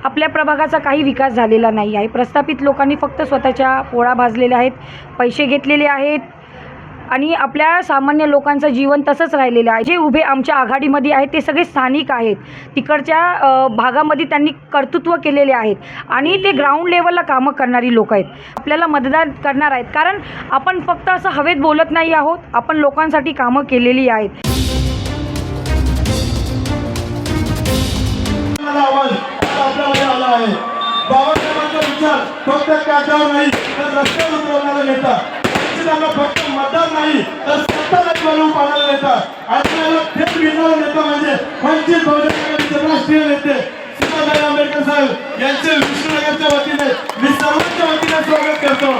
आपल्या प्रभागाचा काही विकास झालेला नाही आहे। प्रस्थापित लोकांनी फक्त स्वतःच्या पोळा भाजलेल्या आहेत, पैसे घेतलेले आहेत आणि आपल्या सामान्य लोकांचं जीवन तसंच राहिलेलं आहे। जे उभे आमच्या आघाडीमध्ये आहेत ते सगळे स्थानिक आहेत, तिकडच्या भागामध्ये त्यांनी कर्तृत्व केलेले आहेत आणि ते ग्राउंड लेवलला कामं करणारी लोक आहेत। आपल्याला मतदान करणार आहेत कारण आपण फक्त असं हवेत बोलत नाही आहोत, आपण लोकांसाठी कामं केलेली आहेत। आपल्यामध्ये आला आहे बाबासाहेबांचा विचार फक्त कागदावर नाही तर रस्त्यावर उतरवणारा नेता, त्यांना फक्त मतदान नाही तर सत्ताला बनवून पाहणारा नेता, आपल्याला थेट विनर नेता म्हणजे वंचित बहुजन आघाडीचे राष्ट्रीय नेते सीमाताई आंबेडकर साहेब यांचे विष्णुनगरच्या वतीने मी सर्वांच्या वतीने स्वागत करतो।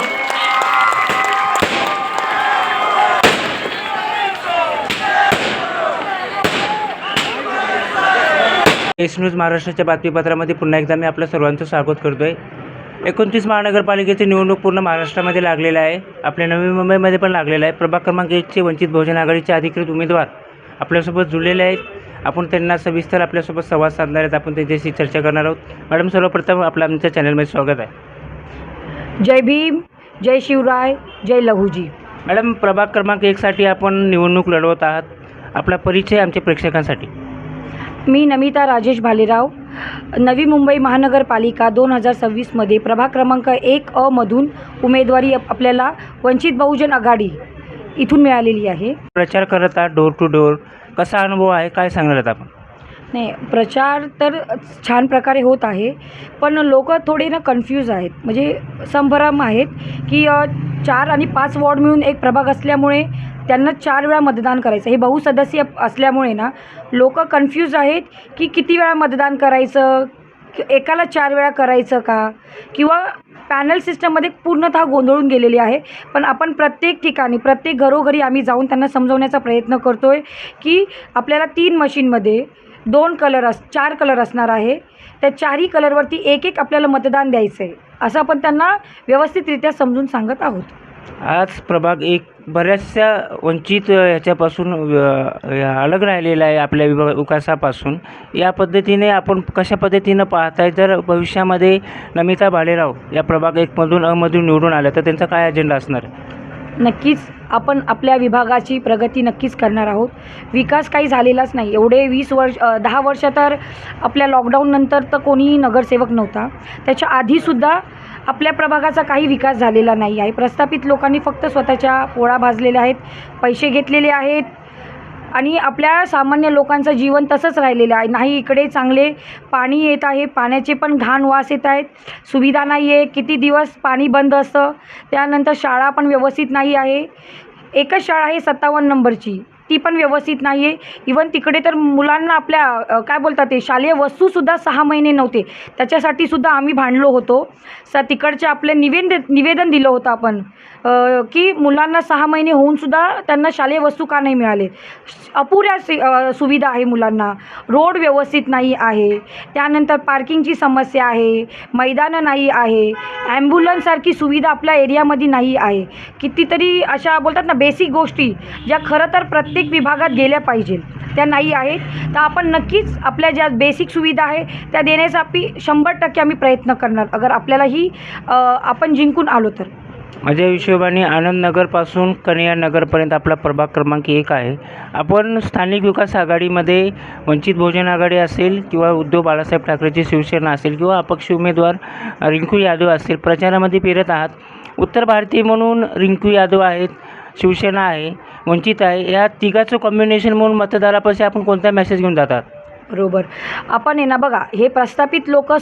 एस न्यूज महाराष्ट्राच्या बातमीपत्रामध्ये पुन्हा एकदा मी आपल्या सर्वांचं स्वागत करतो आहे। 29 महानगरपालिकेची निवडणूक पूर्ण महाराष्ट्रामध्ये लागलेला आहे, आपल्या नवी मुंबईमध्ये पण लागलेला आहे। प्रभाग क्रमांक 1चे वंचित बहुजन आघाडीचे अधिकृत उमेदवार आपल्यासोबत जुळलेले आहेत, आपण त्यांना सविस्तर आपल्यासोबत संवाद साधणार आहेत, आपण त्यांच्याशी चर्चा करणार आहोत। मॅडम, सर्वप्रथम आपलं आमच्या चॅनलमध्ये स्वागत आहे। जय भीम, जय शिवराय, जय लहूजी। मॅडम, प्रभाग क्रमांक 1साठी आपण निवडणूक लढवत आहात, आपला परिचय आमच्या प्रेक्षकांसाठी। मी नमिता राजेश भालेराव, नवी मुंबई महानगरपालिका 2026मध्ये प्रभाग क्रमांक 1 मधून उमेदवारी आपल्याला वंचित बहुजन आघाडी इथून मिळालेली आहे। प्रचार करत आहात डोर टू डोर, कसा अनुभव आहे, काय सांगणार आहेत आपण? नाही, प्रचार तर छान प्रकारे होत आहे, पण लोक थोडे कन्फ्यूज आहेत, म्हणजे संभ्रम आहेत की 4 आणि 5 वॉर्ड मिळून एक प्रभाग असल्यामुळे त्यांना 4 वेळा मतदान करायचं। हे बहुसदस्यीय असल्यामुळे लोक कन्फ्यूज आहेत की किती वेळा मतदान करायचं, एकाला 4 वेळा करायचं का, किंवा पॅनल सिस्टममध्ये पूर्णतः गोंधळून गेलेली आहे। पण आपण प्रत्येक ठिकाणी प्रत्येक घरोघरी आम्ही जाऊन त्यांना समजवण्याचा प्रयत्न करतो आहे की आपल्याला 3 मशीनमध्ये 4 कलर असणार आहे, त्या 4ही कलरवरती एक आपल्याला मतदान द्यायचं आहे, असं आपण त्यांना व्यवस्थितरित्या समजून सांगत आहोत। आज प्रभाग 1 बऱ्याचशा वंचित ह्याच्यापासून अलग राहिलेला आहे, आपल्या विकासापासून। या पद्धतीने आपण कशा पद्धतीनं पाहताय, जर भविष्यामध्ये नमिता भालेराव या प्रभाग 1मधून अमधून निवडून आल्या तर त्यांचा काय अजेंडा असणार आहे? नक्कीच आपण आपल्या विभागाची प्रगती नक्कीच करणार आहोत। विकास काही झालेलाच नाही, एवढे 10 वर्ष तर आपल्या लॉकडाऊननंतर तर कोणीही नगरसेवक नव्हता, त्याच्या आधीसुद्धा आपल्या प्रभागाचा काही विकास झालेला नाही आहे। प्रस्थापित लोकांनी फक्त स्वतःच्या पोळा भाजलेल्या आहेत, पैसे घेतलेले आहेत आणि आपल्या सामान्य लोकांचं जीवन तसंच राहिलेलं आहे। नाही इकडे चांगले पाणी येत आहे, पाण्याचे पण घाण वास येत आहेत, सुविधा नाही आहे, किती दिवस पाणी बंद असतं, त्यानंतर शाळा पण व्यवस्थित नाही आहे। एकच शाळा आहे 57 नंबरची, ती पण व्यवस्थित नाही आहे। इवन तिकडे तर मुलांना आपल्या काय बोलतात ते शालेय वस्तूसुद्धा 6 महिने नव्हते, त्याच्यासाठीसुद्धा आम्ही भांडलो होतो। तिकडचे आपले निवेदन दिलं होतं आपण की मुलांना 6 महिने होऊनसुद्धा त्यांना शालेय वस्तू का नाही मिळाले, अपुऱ्या सुविधा आहे मुलांना, रोड व्यवस्थित नाही आहे, त्यानंतर पार्किंगची समस्या आहे, मैदानं नाही आहे, ॲम्ब्युलन्ससारखी सुविधा आपल्या एरियामध्ये नाही आहे। कितीतरी अशा बोलतात ना बेसिक गोष्टी ज्या खरं तर प्रत्येक विभागात गेल्या पाहिजे त्या नाही आहेत। तर आपण नक्कीच आपल्या ज्या बेसिक सुविधा आहे त्या देण्याचा 100% आम्ही प्रयत्न करणार, अगर आपल्याला ही आपण जिंकून आलो तर। माझ्या हिशोबाने आनंदनगरपासून कन्हैयानगरपर्यंत आपला प्रभाग क्रमांक 1 आहे। आपण स्थानिक विकास आघाडीमध्ये वंचित बहुजन आघाडी असेल किंवा उद्धव बाळासाहेब ठाकरेची शिवसेना असेल किंवा अपक्ष उमेदवार रिंकू यादव असेल, प्रचारामध्ये फिरत आहात। उत्तर भारतीय म्हणून रिंकू यादव आहेत, शिवसेना आहे, वंचित आहे, या तिघाचं कॉम्बिनेशन म्हणून मतदारापाशी आपण कोणता मेसेज घेऊन जातात? बरोबर, आपण ना बघा, हे प्रस्थापित लोक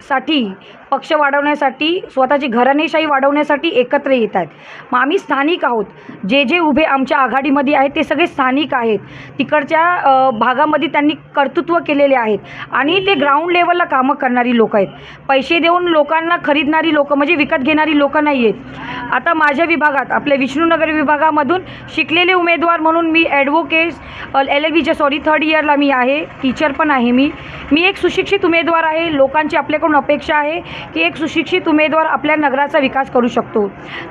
साठी पक्ष वाढवण्यासाठी, स्वतःची घराणेशाही वाढवण्यासाठी एकत्र येत आहेत। मग आम्ही स्थानिक आहोत, जे उभे आमच्या आघाडीमध्ये आहेत ते सगळे स्थानिक आहेत, तिकडच्या भागामध्ये त्यांनी कर्तृत्व केलेले आहेत आणि ते ग्राउंड लेवलला कामं करणारी लोक आहेत। पैसे देऊन लोकांना खरीदणारी लोक म्हणजे विकत घेणारी लोक नाही आहेत। आता माझ्या विभागात, आपल्या विष्णुनगर विभागामधून शिकलेले उमेदवार म्हणून मी ॲडव्होकेट LLBच्या 3rd इयरला मी आहे, टीचर पण आहे। मी एक सुशिक्षित उमेदवार आहे, लोकांची आपल्याकडून आमच्याकडून अपेक्षा आहे की एक सुशिक्षित उमेदवार आपल्या नगराचा विकास करू शकतो.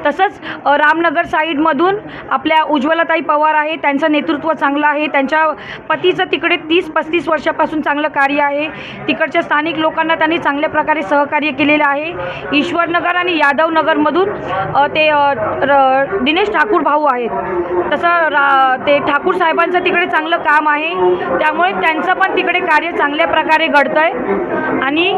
तसंच रामनगर साईडमधून आपल्या उज्ज्वलाताई पवार आहे, त्यांचं नेतृत्व चांगलं आहे. त्यांच्या पतीचं तिकडे 30-35 वर्षापासून चांगलं कार्य आहे. तिकडच्या स्थानिक लोकांना त्यांनी चांगल्या प्रकारे सहकार्य केलेलं आहे. ईश्वरनगर आणि यादवनगरमधून ते दिनेश ठाकूर भाऊ आहेत. तसं ते ठाकूर साहेबांचं तिकडे चांगलं काम आहे, त्यामुळे त्यांचं पण तिकडे कार्य चांगल्या प्रकारे घडतं आहे. आणि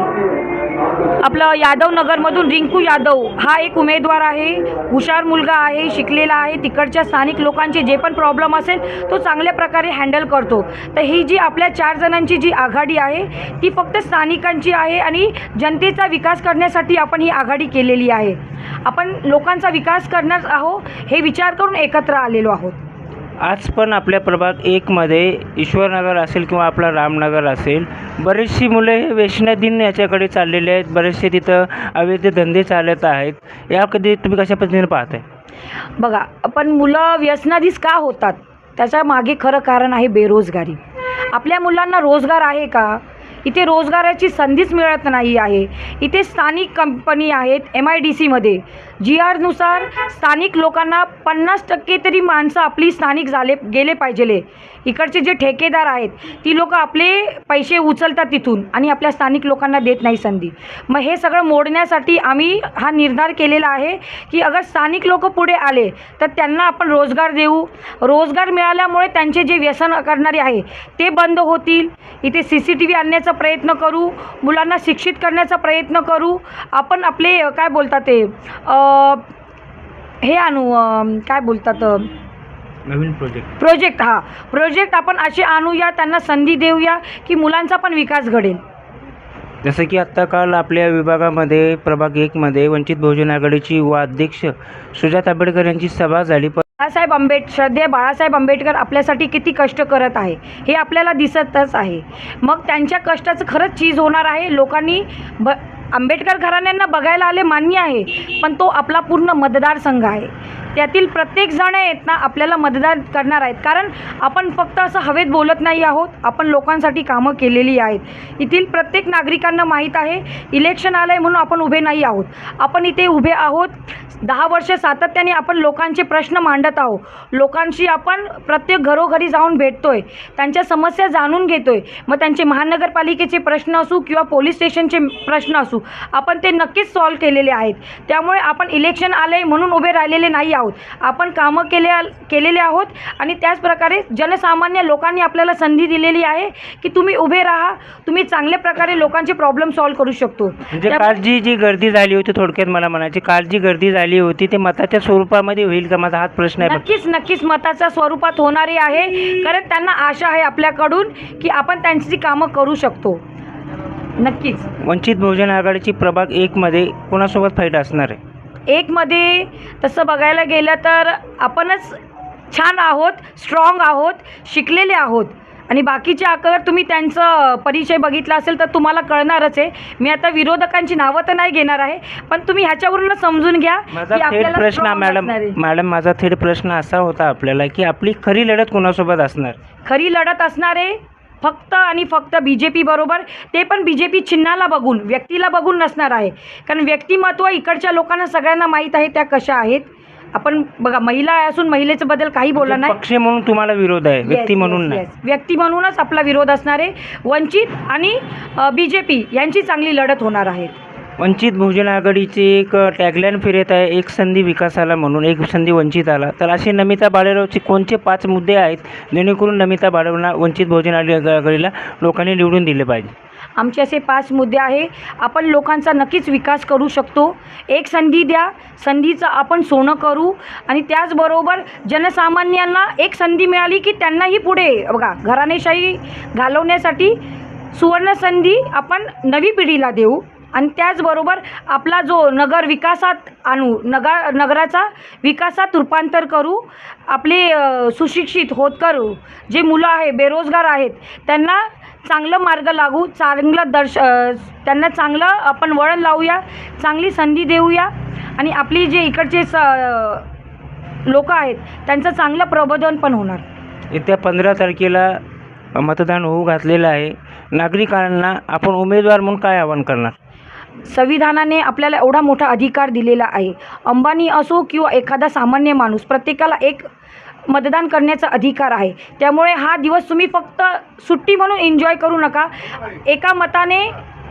आपलं यादवनगरमधून रिंकू यादव हा एक उमेदवार आहे, हुशार मुलगा आहे, शिकलेला आहे. तिकडच्या स्थानिक लोकांचे जे पण प्रॉब्लेम असेल तो चांगल्या प्रकारे हँडल करतो. तर ही जी आपल्या 4 जणांची जी आघाडी आहे ती फक्त स्थानिकांची आहे आणि जनतेचा विकास करण्यासाठी आपण ही आघाडी केलेली आहे. आपण लोकांचा विकास करणार आहोत हे विचार करून एकत्र आलेलो आहोत. आज पण आपल्या प्रभाग 1मध्ये ईश्वरनगर असेल किंवा आपला रामनगर असेल, बरीचशी मुलं हे व्यसनाधीन याच्याकडे चाललेले आहेत. बरेचसे तिथं अवैध धंदे चालत आहेत. या कधी तुम्ही कशा पद्धतीने पाहताय? बघा, आपण मुलं व्यसनाधीस का होतात त्याच्या मागे खरं कारण आहे बेरोजगारी. आपल्या मुलांना रोजगार आहे का? इथे रोजगाराची संधीच मिळत नाही आहे. इथे स्थानिक कंपनी आहेत MIDCमध्ये. GRनुसार स्थानिक लोकांना 50% तरी माणसं आपली स्थानिक गेले पाहिजेले. इकडचे जे ठेकेदार आहेत ती लोक आपले पैसे उचलतात तिथून आणि आपल्या स्थानिक लोकांना देत नाही संधी. मग हे सगळं मोडण्यासाठी आम्ही हा निर्धार केलेला आहे की अगर स्थानिक लोक पुढे आले तर त्यांना आपण रोजगार देऊ. रोजगार मिळाल्यामुळे त्यांचे जे व्यसन करणारे आहे ते बंद होतील. इथे CCTV आणण्याचा प्रयत्न करू, मुलांना शिक्षित करण्याचा प्रयत्न करू. आपण आपले काय बोलतात ते हे आणू, काय बोलतात नवीन प्रोजेक्ट आपण असे आणूया, त्यांना संधी देऊया की मुलांचा पण विकास घडेल. जसं की आत्ता काल आपल्या विभागामध्ये प्रभाग 1मध्ये वंचित बहुजन आघाडीची युवा अध्यक्ष सुजाता आंबेडकर यांची सभा झाली. श्रद्धेय बाळासाहेब आंबेडकर आपल्यासाठी किती कष्ट करत आहे हे आपल्याला दिसतच आहे. मग त्यांच्या कष्टाचं खरंच चीज होणार आहे. लोकांनी आंबेडकर घराण्यांना बघायला आले मान्य आहे, पण तो आपला पूर्ण मतदारसंघ आहे. त्यातील प्रत्येक जण आहेत ना आपल्याला मतदान करणार आहेत. कारण आपण फक्त असं हवेत बोलत नाही आहोत, आपण लोकांसाठी कामं केलेली आहेत. येथील प्रत्येक नागरिकांना माहीत आहे इलेक्शन आलं आहे म्हणून आपण उभे नाही आहोत. आपण इथे उभे आहोत 10 वर्ष सातत्याने आपण लोकांचे प्रश्न मांडत आहोत. लोकांशी आपण प्रत्येक घरोघरी जाऊन भेटतोय, त्यांच्या समस्या जाणून घेतोय. मग त्यांचे महानगरपालिकेचे प्रश्न असू किंवा पोलीस स्टेशनचे प्रश्न असू, आपण ते नक्कीच सॉल्व्ह केलेले आहेत. त्यामुळे आपण इलेक्शन आले म्हणून उभे राहिलेले नाही आहोत. आपण कामं केलेले आहोत आणि त्याचप्रकारे जनसामान्य लोकांनी आपल्याला संधी दिलेली आहे की तुम्ही उभे राहा, तुम्ही चांगल्या प्रकारे लोकांचे प्रॉब्लेम सॉल्व्ह करू शकतो. म्हणजे काल जी गर्दी झाली होती, थोडक्यात मला म्हणायची, काल जी गर्दी झाली होती ते मताच्या स्वरूपामध्ये होईल का? माझा हाच प्रश्न आहे. नक्कीच मताच्या स्वरूपात होणारी आहे. कारण त्यांना आशा आहे आपल्याकडून की आपण त्यांची कामं करू शकतो. नक्कीच वंचित बहुजन आघाडीची प्रभाग 1मध्ये कोणासोबत फाईट असणार आहे? 1मध्ये तसं बघायला गेलं तर आपणच छान आहोत, स्ट्रॉंग आहोत, शिकलेले आहोत. आणि बाकीचे अगर तुम्ही त्यांचा परिचय बघितला असेल तर तुम्हाला कळणारच आहे. मी आता विरोधकांची नावं तर नाही घेणार आहे, पण तुम्ही ह्याच्यावरूनच समजून घ्या की आपल्याला प्रश्न मॅडम माझा थेट प्रश्न असा होता आपल्याला की आपली खरी लढत कोणासोबत असणार? खरी लढत असणार आहे फक्त आणि फक्त BJP बरोबर. ते पण BJP चिन्हाला बघून, व्यक्तीला बघून नसणार आहे. कारण व्यक्तिमत्व इकडच्या लोकांना सगळ्यांना माहीत आहे त्या कशा आहेत. आपण बघा, महिला असून महिलेचं बद्दल काही बोलला नाही. पक्ष म्हणून तुम्हाला विरोध आहे, व्यक्ती म्हणून नाही. व्यक्ती म्हणूनच आपला विरोध असणार आहे. वंचित आणि BJP यांची चांगली लढत होणार आहे. वंचित बहुजन आघाडीचे एक टॅगलाईन फिरत आहे, एक संधी विकासाला म्हणून, एक संधी वंचिताला. तर असे नमिता बाळेरावचे कोणते 5 मुद्दे आहेत जेणेकरून नमिता बाळेरावना वंचित बहुजन आघाडीला लोकांनी निवडून दिले पाहिजे? आमचे असे 5 मुद्दे आहे. आपण लोकांचा नक्कीच विकास करू शकतो. एक संधी द्या, संधीचं आपण सोनं करू. आणि त्याचबरोबर जनसामान्यांना एक संधी मिळाली की त्यांनाही पुढे बघा घराणेशाही घालवण्यासाठी सुवर्ण संधी आपण नवी पिढीला देऊ. आणि त्याचबरोबर आपला जो नगर विकासात आणू, नगराचा विकासात रूपांतर करू. आपले सुशिक्षित होतकरू जे मुलं आहे, बेरोजगार आहेत, त्यांना चांगलं मार्ग लागू, त्यांना चांगलं आपण वळण लावूया, चांगली संधी देऊया. आणि आपली जे इकडचे लोक आहेत त्यांचं चांगलं प्रबोधन पण होणार. येत्या 15 तारखेला मतदान होऊ घातलेलं आहे. नागरिकांना आपण उमेदवार म्हणून काय आवाहन करणार? संविधानाने आपल्याला एवढा मोठा अधिकार दिलेला आहे. अंबानी असो किंवा एखादा सामान्य माणूस, प्रत्येकाला एक मतदान करण्याचा अधिकार आहे. त्यामुळे हा दिवस तुम्ही फक्त सुट्टी म्हणून एन्जॉय करू नका. एका मताने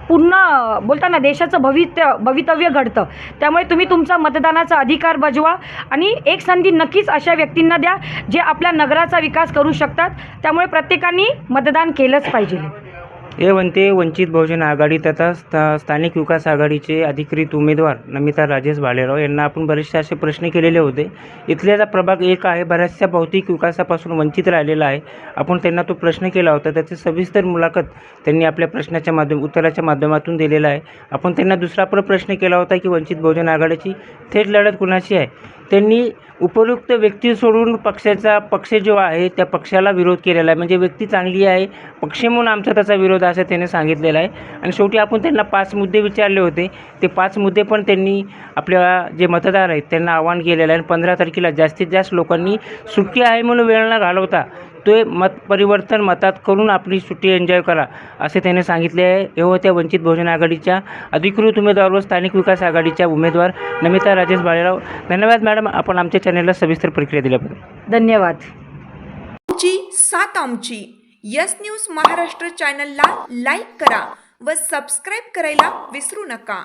पूर्ण बोलताना देशाचं भवितव्य घडतं. त्यामुळे तुम्ही तुमचा मतदानाचा अधिकार बजवा आणि एक संधी नक्कीच अशा व्यक्तींना द्या जे आपल्या नगराचा विकास करू शकतात. त्यामुळे प्रत्येकाने मतदान केलंच पाहिजे. हे म्हणते वंचित बहुजन आघाडी तथा स्थानिक विकास आघाडीचे अधिकृत उमेदवार नमिता राजेश भालेराव यांना आपण बरेचसे असे प्रश्न केलेले होते. इथल्याचा प्रभाग एक आहे, बऱ्याचशा भौतिक विकासापासून वंचित राहिलेला आहे. आपण त्यांना तो प्रश्न केला होता, त्याची सविस्तर मुलाखत त्यांनी आपल्या प्रश्नाच्या उत्तराच्या माध्यमातून दिलेला आहे. आपण त्यांना दुसरा पण प्रश्न केला होता की वंचित बहुजन आघाडीची थेट लढत कुणाची आहे. त्यांनी उपयुक्त व्यक्ती सोडून पक्ष जो आहे त्या पक्षाला विरोध केलेला आहे. म्हणजे व्यक्ती चांगली आहे, पक्ष म्हणून आमचा त्याचा विरोध असं त्याने सांगितलेलं आहे. आणि शेवटी आपण त्यांना 5 मुद्दे विचारले होते. ते 5 मुद्दे पण त्यांनी आपल्या जे मतदार आहेत त्यांना आवाहन केलेलं आहे. 15 तारखेला जास्तीत जास्त लोकांनी सुट्टी आहे म्हणून वेळ न घालवता ते परिवर्तन मतात करून आपली सुट्टी एन्जॉय करा असे त्याने सांगितले आहे. हे होत्या वंचित बहुजन आघाडीच्या अधिकृत उमेदवार व स्थानिक विकास आघाडीच्या उमेदवार नमिता राजेश भालेराव. धन्यवाद मॅडम, आपण आमच्या चॅनलला सविस्तर प्रतिक्रिया दिल्याबद्दल. धन्यवाद. आमची यस न्यूज महाराष्ट्र चॅनलला लाईक करा व सबस्क्राईब करायला विसरू नका.